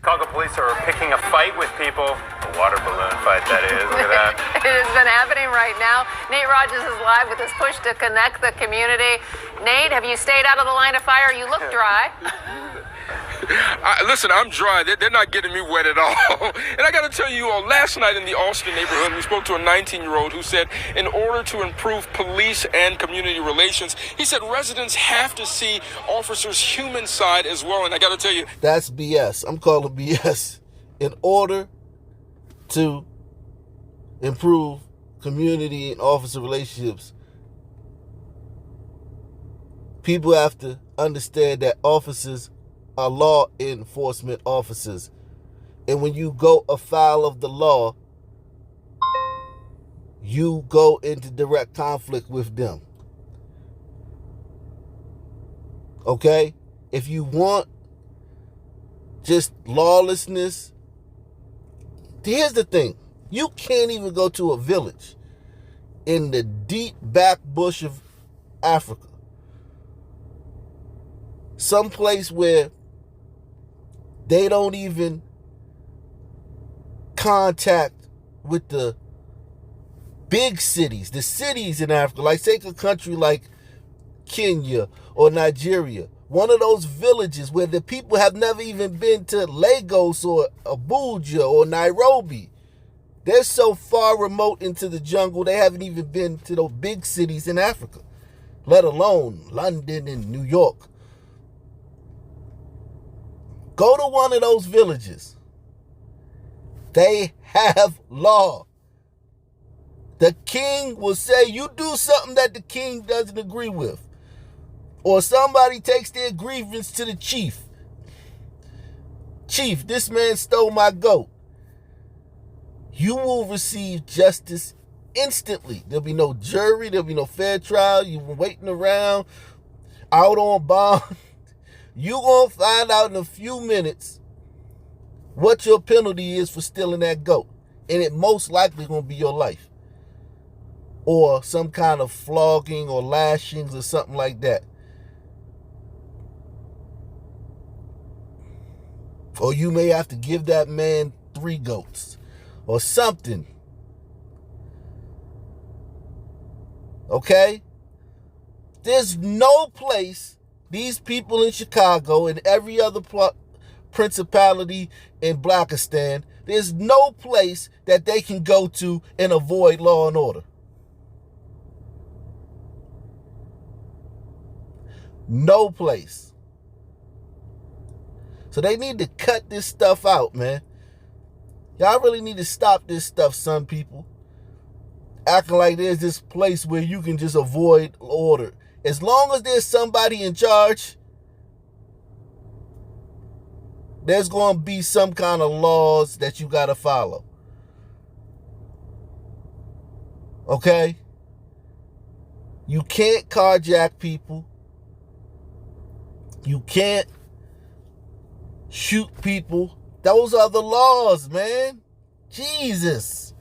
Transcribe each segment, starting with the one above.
Chicago police are picking a fight with people. A water balloon fight, that is. Look at that. It has been happening right now. Nate Rogers is live with his push to connect the community. Nate, have you stayed out of the line of fire? You look dry. Listen, I'm dry. They're not getting me wet at all. And I got to tell you all, last night in the Austin neighborhood, we spoke to a 19-year-old who said in order to improve police and community relations, he said residents have to see officers' human side as well. And I got to tell you, that's BS. I'm calling BS. In order to improve community and officer relationships, people have to understand that officers are law enforcement officers. And when you go afoul of the law, you go into direct conflict with them. Okay? If you want just lawlessness, here's the thing. You can't even go to a village in the deep back bush of Africa, someplace where they don't even contact with the big cities, the cities in Africa. Like, take a country like Kenya or Nigeria, one of those villages where the people have never even been to Lagos or Abuja or Nairobi. They're so far remote into the jungle, they haven't even been to those big cities in Africa, let alone London and New York. Go to one of those villages. They have law. The king will say, you do something that the king doesn't agree with. Or somebody takes their grievance to the chief. Chief, this man stole my goat. You will receive justice instantly. There'll be no jury. There'll be no fair trial. You've been waiting around, out on bond. You're going to find out in a few minutes what your penalty is for stealing that goat. And it most likely going to be your life. Or some kind of flogging or lashings or something like that. Or you may have to give that man 3 goats or something. Okay? There's no place these people in Chicago and every other principality in Blackistan, there's no place that they can go to and avoid law and order. No place. So they need to cut this stuff out, man. Y'all really need to stop this stuff, some people. Acting like there's this place where you can just avoid order. As long as there's somebody in charge, there's going to be some kind of laws that you got to follow. Okay? You can't carjack people. You can't shoot people. Those are the laws, man. Jesus.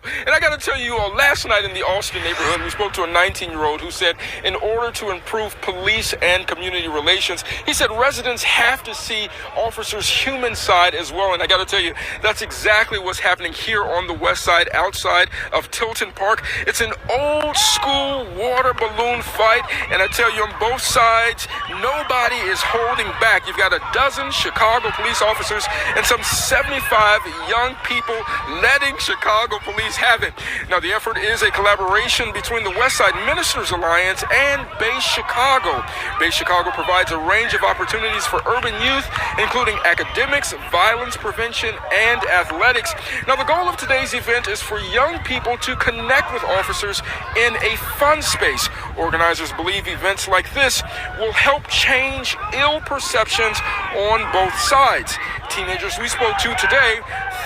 and I got to tell you all, last night in the Austin neighborhood, we spoke to a 19-year-old who said in order to improve police and community relations, he said residents have to see officers' human side as well. And I got to tell you, that's exactly what's happening here on the west side, outside of Tilton Park. It's an old school water balloon fight. And I tell you, on both sides, nobody is holding back. You've got a dozen Chicago police officers and some 75 young people letting Chicago police have it. Now, the effort is a collaboration between the Westside Ministers Alliance and Base Chicago. Base Chicago provides a range of opportunities for urban youth, including academics, violence prevention, and athletics. Now, the goal of today's event is for young people to connect with officers in a fun space. Organizers believe events like this will help change ill perceptions on both sides. Teenagers we spoke to today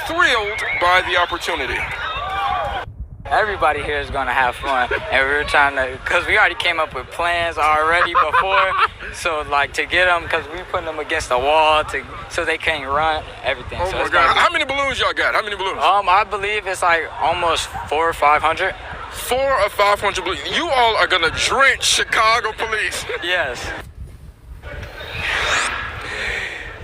thrilled by the opportunity. Everybody here is going to have fun, and we were trying to, because we already came up with plans already before, so like to get them, because we put them against the wall so they can't run, everything. Oh so my God, how many balloons y'all got? How many balloons? I believe it's like almost 400 or 500. 400 or 500 balloons. You all are going to drench Chicago police. Yes.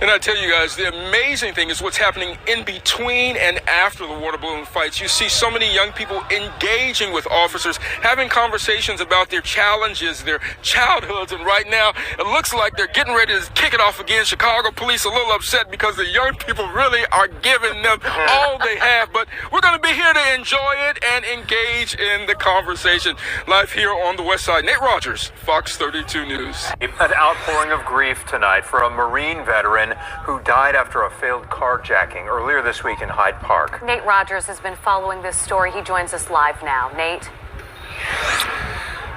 And I tell you guys, the amazing thing is what's happening in between and after the water balloon fights. You see so many young people engaging with officers, having conversations about their challenges, their childhoods, and right now it looks like they're getting ready to kick it off again. Chicago police a little upset because the young people really are giving them all they have, but we're going to be here to enjoy it and engage in the conversation. Live here on the West Side, Nate Rogers, Fox 32 News. An outpouring of grief tonight for a Marine veteran who died after a failed carjacking earlier this week in Hyde Park. Nate Rogers has been following this story. He joins us live now. Nate?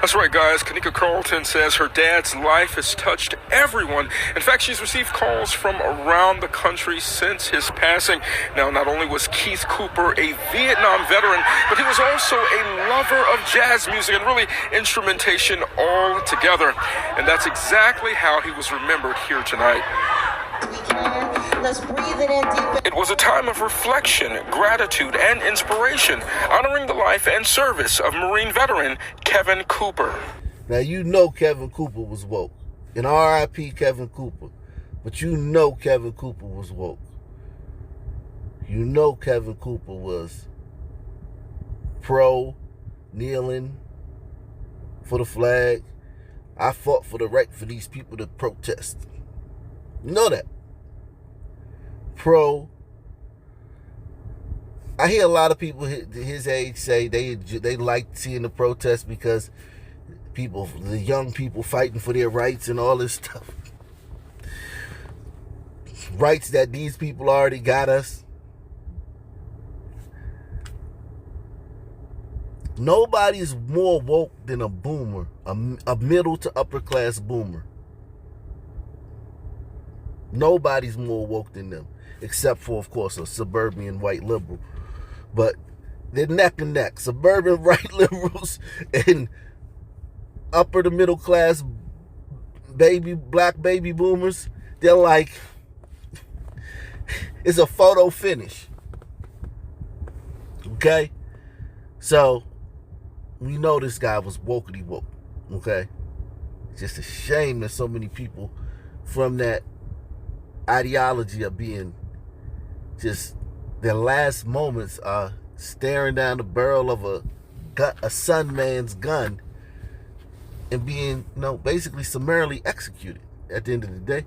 That's right, guys. Kanika Carlton says her dad's life has touched everyone. In fact, she's received calls from around the country since his passing. Now, not only was Keith Cooper a Vietnam veteran, but he was also a lover of jazz music and really instrumentation all together. And that's exactly how he was remembered here tonight. We can. Let's breathe it in deep. It was a time of reflection, gratitude, and inspiration, honoring the life and service of Marine veteran Kevin Cooper. Now, you know Kevin Cooper was woke. And R.I.P. Kevin Cooper. But you know Kevin Cooper was woke. You know Kevin Cooper was pro, kneeling for the flag. I fought for the right for these people to protest. You know that. Pro. I hear a lot of people his age say they like seeing the protests because the young people fighting for their rights and all this stuff. Rights that these people already got us. Nobody's more woke than a boomer, a middle to upper class boomer. Nobody's more woke than them, except for, of course, a suburban white liberal. But they're neck and neck. Suburban white liberals and upper to middle class black baby boomers, they're like, it's a photo finish. Okay? So, we know this guy was wokety woke. Okay? It's just a shame that so many people from that ideology of being just their last moments are staring down the barrel of a son man's gun and being, basically summarily executed at the end of the day.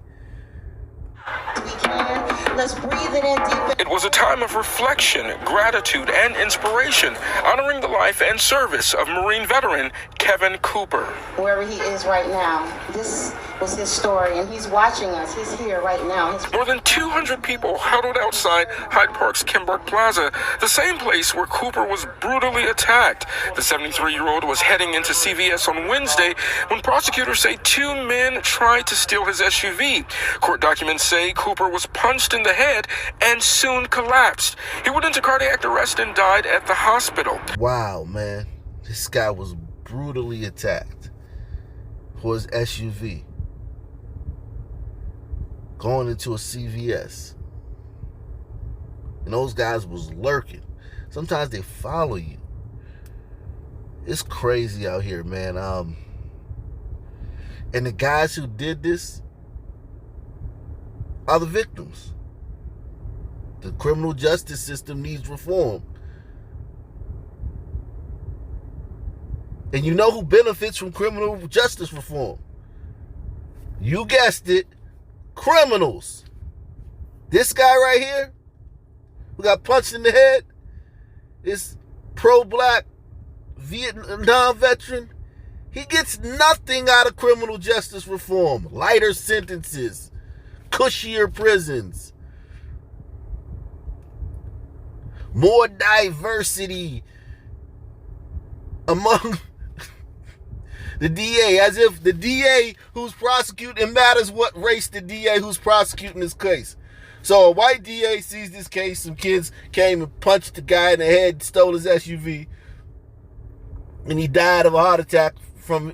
We can. Let's breathe it in deep. It was a time of reflection, gratitude, and inspiration, honoring the life and service of Marine veteran Kevin Cooper. Wherever he is right now, this was his story, and he's watching us. He's here right now. More than 200 people huddled outside Hyde Park's Kimberg Plaza, the same place where Cooper was brutally attacked. The 73-year-old was heading into CVS on Wednesday when prosecutors say two men tried to steal his SUV. Court documents say Cooper was punched in the head and soon collapsed. He went into cardiac arrest and died at the hospital. Wow, man. This guy was brutally attacked for his SUV. Going into a CVS. And those guys was lurking. Sometimes they follow you. It's crazy out here, man. And the guys who did this are the victims. The criminal justice system needs reform. And you know who benefits from criminal justice reform? You guessed it. Criminals. This guy right here, who got punched in the head, is pro-black Vietnam veteran. He gets nothing out of criminal justice reform. Lighter sentences, cushier prisons, more diversity among the DA, as if the DA who's prosecuting, it matters what race the DA who's prosecuting this case. So a white DA sees this case, some kids came and punched the guy in the head, stole his SUV, and he died of a heart attack from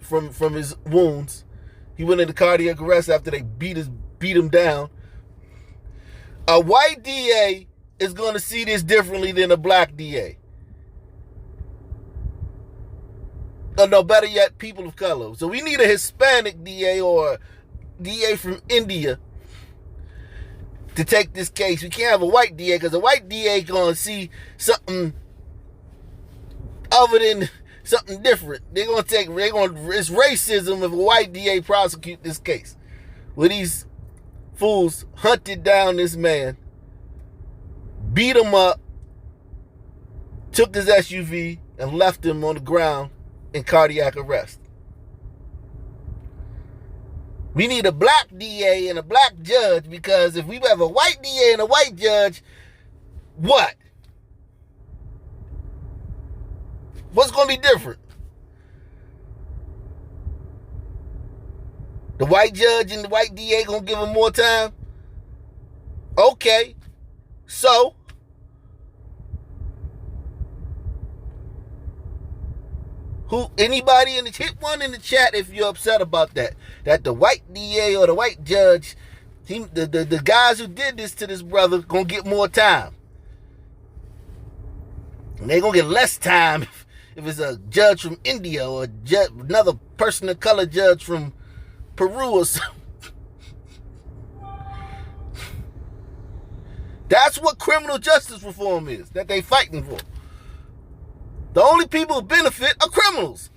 his wounds. He went into cardiac arrest after they beat him down. A white DA is going to see this differently than a black DA. No, better yet, people of color. So we need a Hispanic DA or a DA from India. to take this case. We can't have a white DA because a white DA gonna see something other than something different. It's racism if a white DA prosecute this case. Where these fools hunted down this man, beat him up, took his SUV, and left him on the ground in cardiac arrest. We need a black DA and a black judge, because if we have a white DA and a white judge, what? What's going to be different? The white judge and the white DA going to give him more time? Okay. So, anybody in the hit one in the chat if you're upset about that. That the white DA or the white judge, the guys who did this to this brother gonna get more time. And they're gonna get less time if it's a judge from India or another person of color judge from Peru or something. That's what criminal justice reform is, that they fighting for. The only people who benefit are criminals.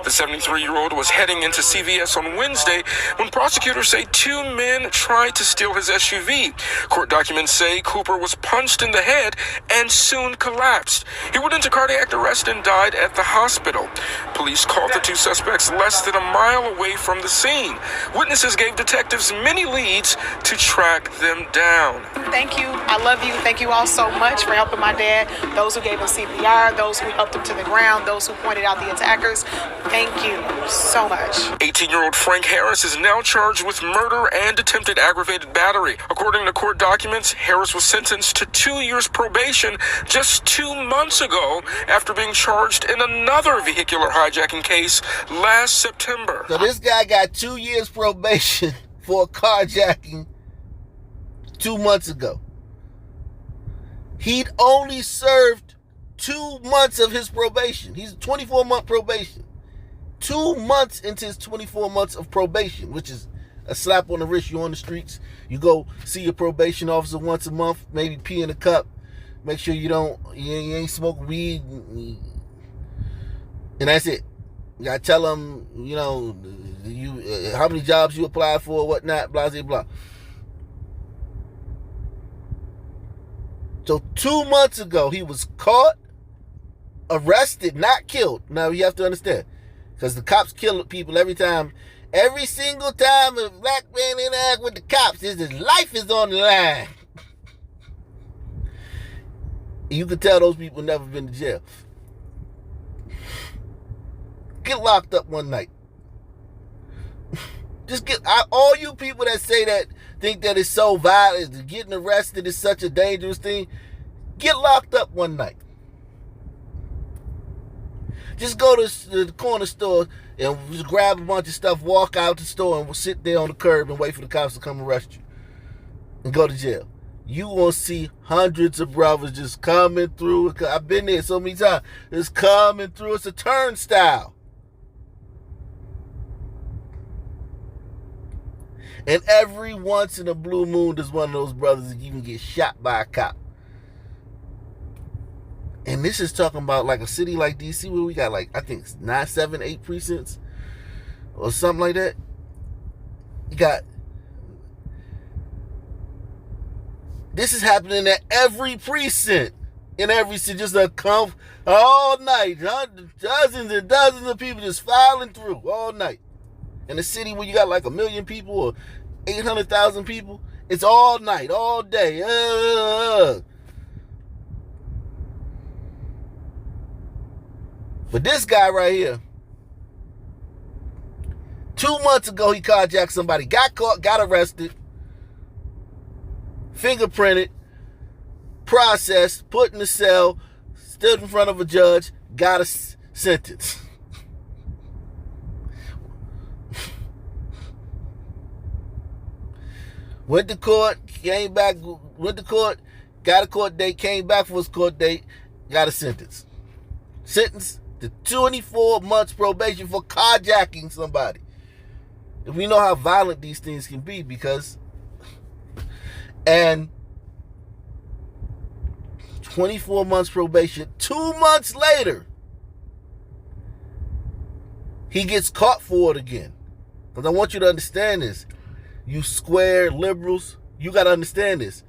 The 73-year-old was heading into CVS on Wednesday when prosecutors say two men tried to steal his SUV. Court documents say Cooper was punched in the head and soon collapsed. He went into cardiac arrest and died at the hospital. Police caught the two suspects less than a mile away from the scene. Witnesses gave detectives many leads to track them down. Thank you. I love you. Thank you all so much for helping my dad. Those who gave him CPR, those who helped him to the ground, those who pointed out the attackers. Thank you so much. 18-year-old Frank Harris is now charged with murder and attempted aggravated battery. According to court documents, Harris was sentenced to 2 years probation just 2 months ago after being charged in another vehicular hijacking case last September. So this guy got 2 years probation for carjacking 2 months ago. He'd only served 2 months of his probation. He's a 24-month probation. 2 months into his 24 months of probation, which is a slap on the wrist. You're on the streets. You go see your probation officer once a month, maybe pee in a cup. Make sure you ain't smoking weed. And that's it. You gotta tell them, how many jobs you applied for, whatnot, blah, blah, blah. So 2 months ago, he was caught, arrested, not killed. Now, you have to understand. Because the cops kill people every single time a black man interact with the cops, his life is on the line. You can tell those people never been to jail. Get locked up one night. All you people that say that, think that it's so violent, getting arrested is such a dangerous thing, get locked up one night. Just go to the corner store and just grab a bunch of stuff, walk out the store, and we'll sit there on the curb and wait for the cops to come arrest you and go to jail. You will see hundreds of brothers just coming through. I've been there so many times. Just coming through. It's a turnstile. And every once in a blue moon, there's one of those brothers that even get shot by a cop. And this is talking about like a city like DC where we got like, I think 9, 7, 8 precincts or something like that. You got, this is happening at every precinct. In every city, just all night. Dozens and dozens of people just filing through all night. In a city where you got like 1 million people or 800,000 people, it's all night, all day. But this guy right here, 2 months ago, he carjacked somebody, got caught, got arrested, fingerprinted, processed, put in the cell, stood in front of a judge, got a sentence. Went to court, came back, went to court, got a court date, came back for his court date, got a sentence. Sentence to 24 months probation for carjacking somebody. And we know how violent these things can be because And 24 months probation. 2 months later, he gets caught for it again. Because I want you to understand this. You square liberals, you got to understand this.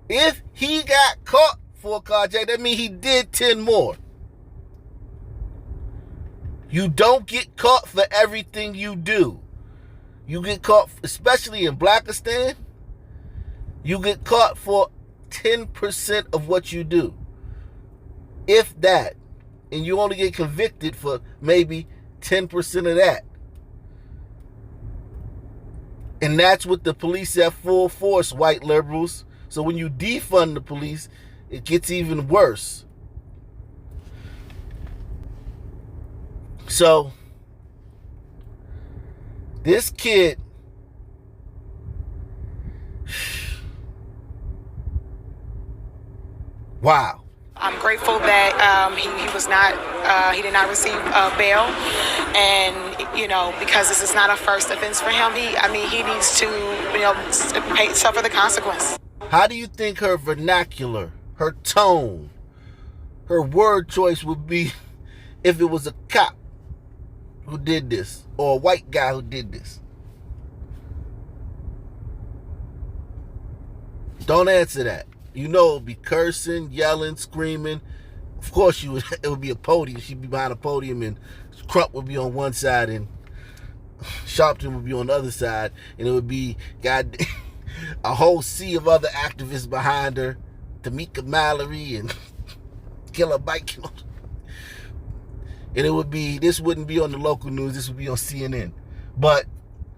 If he got caught for a carjacking, that means he did 10 more. You don't get caught for everything you do. You get caught, especially in Blackistan, you get caught for 10% of what you do. If that. And you only get convicted for maybe 10% of that. And that's with the police at full force, white liberals. So when you defund the police, it gets even worse. So this kid, wow. I'm grateful that he did not receive bail, and because this is not a first offense for him. He needs to suffer the consequence. How do you think her vernacular, her tone, her word choice would be if it was a cop who did this or a white guy who did this? Don't answer that. You know, it would be cursing, yelling, screaming. Of course, it would be a podium. She'd be behind a podium, and Crump would be on one side, and Sharpton would be on the other side, and it would be a whole sea of other activists behind her, Tamika Mallory and Killer Mike. And this wouldn't be on the local news. This would be on CNN. But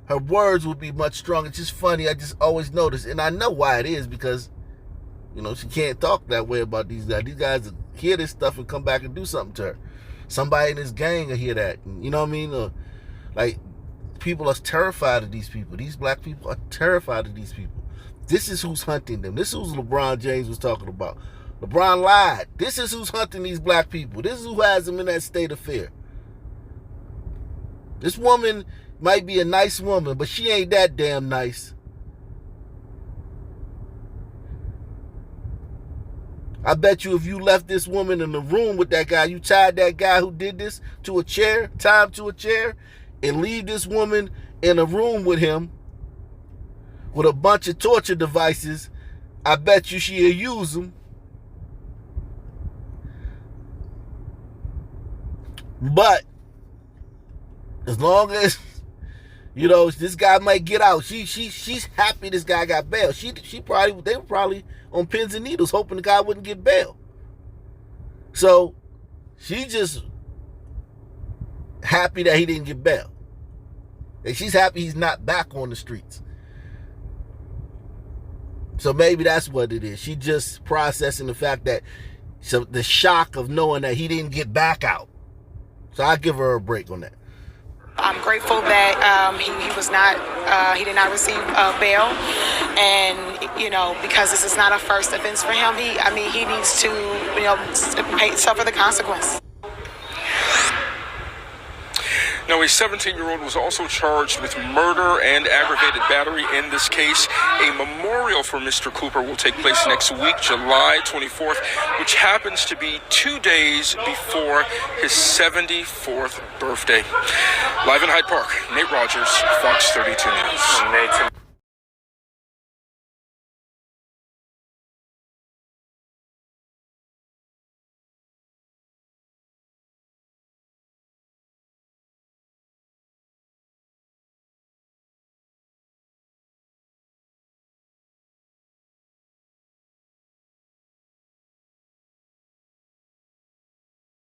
her words would be much stronger. It's just funny. I just always notice, and I know why it is, because she can't talk that way about these guys. These guys hear this stuff and come back and do something to her. Somebody in this gang will hear that. You know what I mean? People are terrified of these people. These black people are terrified of these people. This is who's hunting them. This is who LeBron James was talking about. LeBron lied. This is who's hunting these black people. This is who has them in that state of fear. This woman might be a nice woman, but she ain't that damn nice. I bet you if you left this woman in the room with that guy, you tied that guy who did this to a chair, tie him to a chair, and leave this woman in a room with him with a bunch of torture devices, I bet you she'll use them. But as long as this guy might get out, she's happy this guy got bail. They were probably on pins and needles hoping the guy wouldn't get bail. So she just happy that he didn't get bail. And she's happy he's not back on the streets. So maybe that's what it is. She just processing the fact that the shock of knowing that he didn't get back out. So I give her a break on that. I'm grateful that he did not receive bail, and because this is not a first offense for him. He needs to suffer the consequence. Now, a 17-year-old was also charged with murder and aggravated battery in this case. A memorial for Mr. Cooper will take place next week, July 24th, which happens to be 2 days before his 74th birthday. Live in Hyde Park, Nate Rogers, Fox 32 News. Nate's